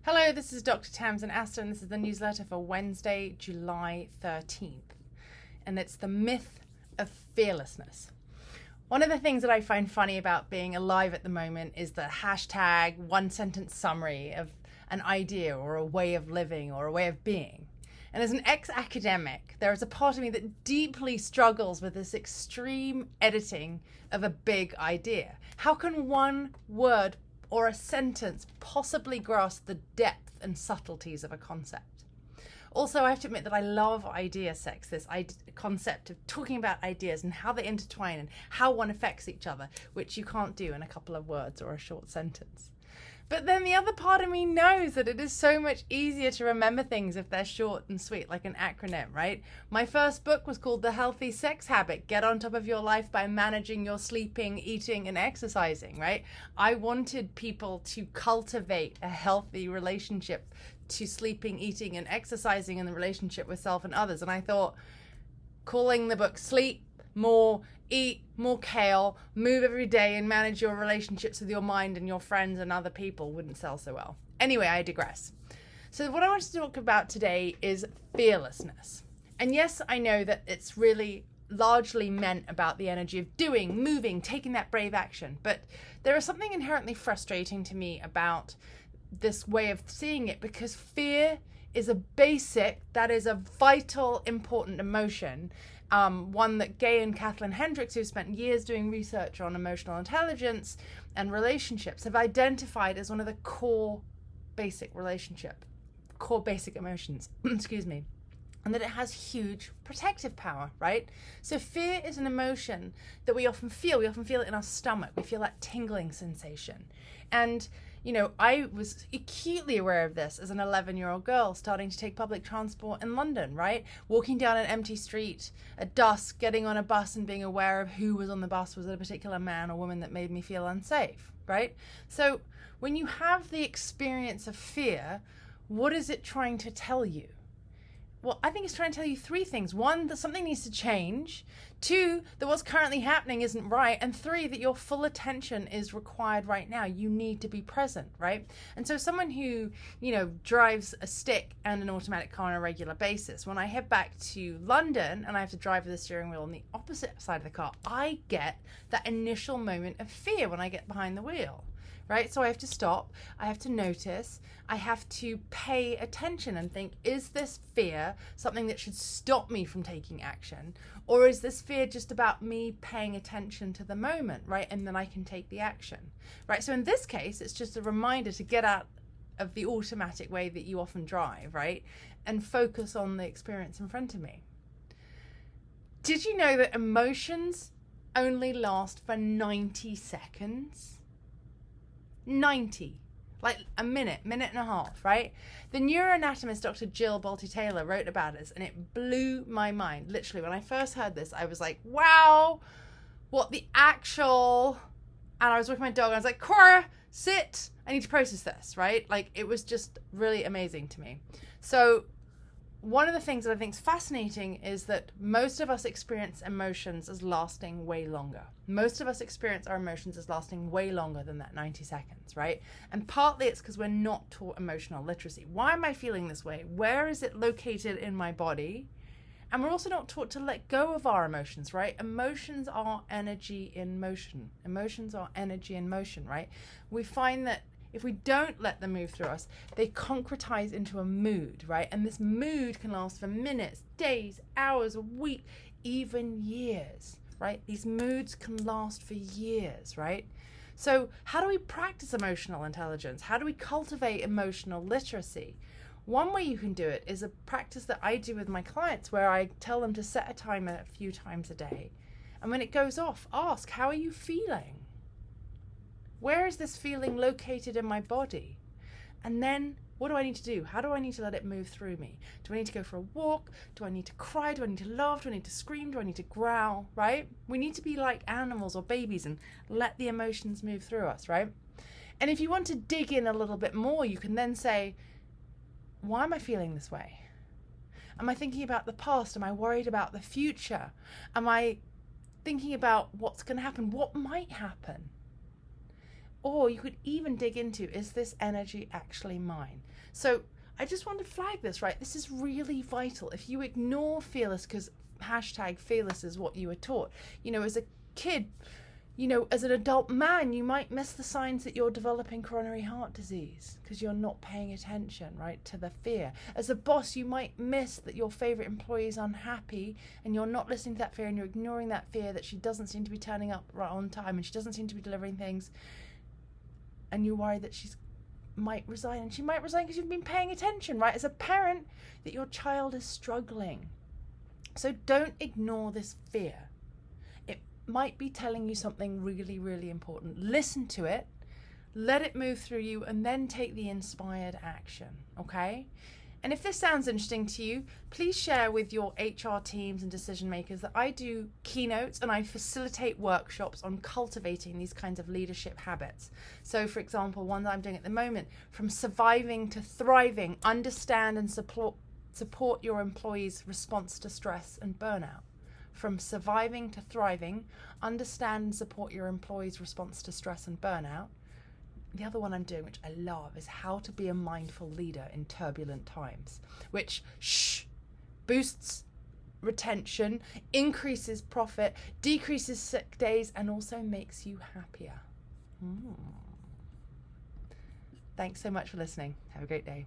Hello, this is Dr. Tamsin Astor, and this is the newsletter for Wednesday, July 13th. And it's the myth of fearlessness. One of the things that I find funny about being alive at the moment is the hashtag one-sentence summary of an idea or a way of living or a way of being. And as an ex-academic, there is a part of me that deeply struggles with this extreme editing of a big idea. How can one word or a sentence possibly grasp the depth and subtleties of a concept? Also, I have to admit that I love idea sex, this concept of talking about ideas and how they intertwine and how one affects each other, which you can't do in a couple of words or a short sentence. But then the other part of me knows that it is so much easier to remember things if they're short and sweet, like an acronym, right? My first book was called The Healthy Sex Habit. Get on top of your life by managing your sleeping, eating, and exercising, right? I wanted people to cultivate a healthy relationship to sleeping, eating, and exercising in the relationship with self and others. And I thought calling the book Sleep More, Eat More Kale, Move Every Day, and Manage Your Relationships with Your Mind and Your Friends and Other People wouldn't sell so well. Anyway, I digress. So what I want to talk about today is fearlessness. And yes, I know that it's really largely meant about the energy of doing, moving, taking that brave action. But there is something inherently frustrating to me about this way of seeing it, because fear is a basic, that is a vital, important emotion. One that Gay and Kathleen Hendricks, who spent years doing research on emotional intelligence and relationships, have identified as one of the core basic emotions, excuse me, and that it has huge protective power, right? So fear is an emotion that we often feel. We often feel it in our stomach. We feel that tingling sensation. And I was acutely aware of this as an 11-year-old girl starting to take public transport in London, right? Walking down an empty street at dusk, getting on a bus and being aware of who was on the bus. Was it a particular man or woman that made me feel unsafe, right? So when you have the experience of fear, what is it trying to tell you? Well, I think it's trying to tell you three things. One, that something needs to change. Two, that what's currently happening isn't right. And three, that your full attention is required right now. You need to be present, right? And so someone who, drives a stick and an automatic car on a regular basis, when I head back to London and I have to drive with the steering wheel on the opposite side of the car, I get that initial moment of fear when I get behind the wheel. Right? So I have to stop, I have to notice, I have to pay attention and think, is this fear something that should stop me from taking action? Or is this fear just about me paying attention to the moment, right? And then I can take the action, right? So in this case, it's just a reminder to get out of the automatic way that you often drive, right? And focus on the experience in front of me. Did you know that emotions only last for 90 seconds? 90, like a minute and a half, right? The neuroanatomist Dr. Jill Bolte-Taylor wrote about this, and it blew my mind. Literally, when I first heard this, I was like, wow, what the actual... And I was with my dog, and I was like, Cora, sit, I need to process this, right? Like, it was just really amazing to me. So one of the things that I think is fascinating is that most of us experience emotions as lasting way longer. Most of us experience our emotions as lasting way longer than that 90 seconds, right? And partly it's because we're not taught emotional literacy. Why am I feeling this way? Where is it located in my body? And we're also not taught to let go of our emotions, right? Emotions are energy in motion. Emotions are energy in motion, right? We find that if we don't let them move through us, they concretize into a mood, right? And this mood can last for minutes, days, hours, a week, even years, right? These moods can last for years, right? So how do we practice emotional intelligence? How do we cultivate emotional literacy? One way you can do it is a practice that I do with my clients, where I tell them to set a timer a few times a day. And when it goes off, ask, how are you feeling? Where is this feeling located in my body? And then what do I need to do? How do I need to let it move through me? Do I need to go for a walk? Do I need to cry? Do I need to laugh? Do I need to scream? Do I need to growl, right? We need to be like animals or babies and let the emotions move through us, right? And if you want to dig in a little bit more, you can then say, why am I feeling this way? Am I thinking about the past? Am I worried about the future? Am I thinking about what's going to happen? What might happen? Or you could even dig into, is this energy actually mine? So I just want to flag this, right? This is really vital. If you ignore fearless, because hashtag fearless is what you were taught, as a kid, as an adult man, you might miss the signs that you're developing coronary heart disease because you're not paying attention, right, to the fear. As a boss, you might miss that your favorite employee is unhappy and you're not listening to that fear and you're ignoring that fear that she doesn't seem to be turning up right on time and she doesn't seem to be delivering things. And you worry that she might resign, and she might resign because you've been paying attention, right? As a parent, that your child is struggling. So don't ignore this fear. It might be telling you something really, really important. Listen to it, let it move through you, and then take the inspired action, okay? And if this sounds interesting to you, please share with your HR teams and decision makers that I do keynotes and I facilitate workshops on cultivating these kinds of leadership habits. So for example, one that I'm doing at the moment, from surviving to thriving, understand and support your employees' response to stress and burnout. From surviving to thriving, understand and support your employees' response to stress and burnout. The other one I'm doing, which I love, is how to be a mindful leader in turbulent times, which boosts retention, increases profit, decreases sick days, and also makes you happier. Thanks so much for listening. Have a great day.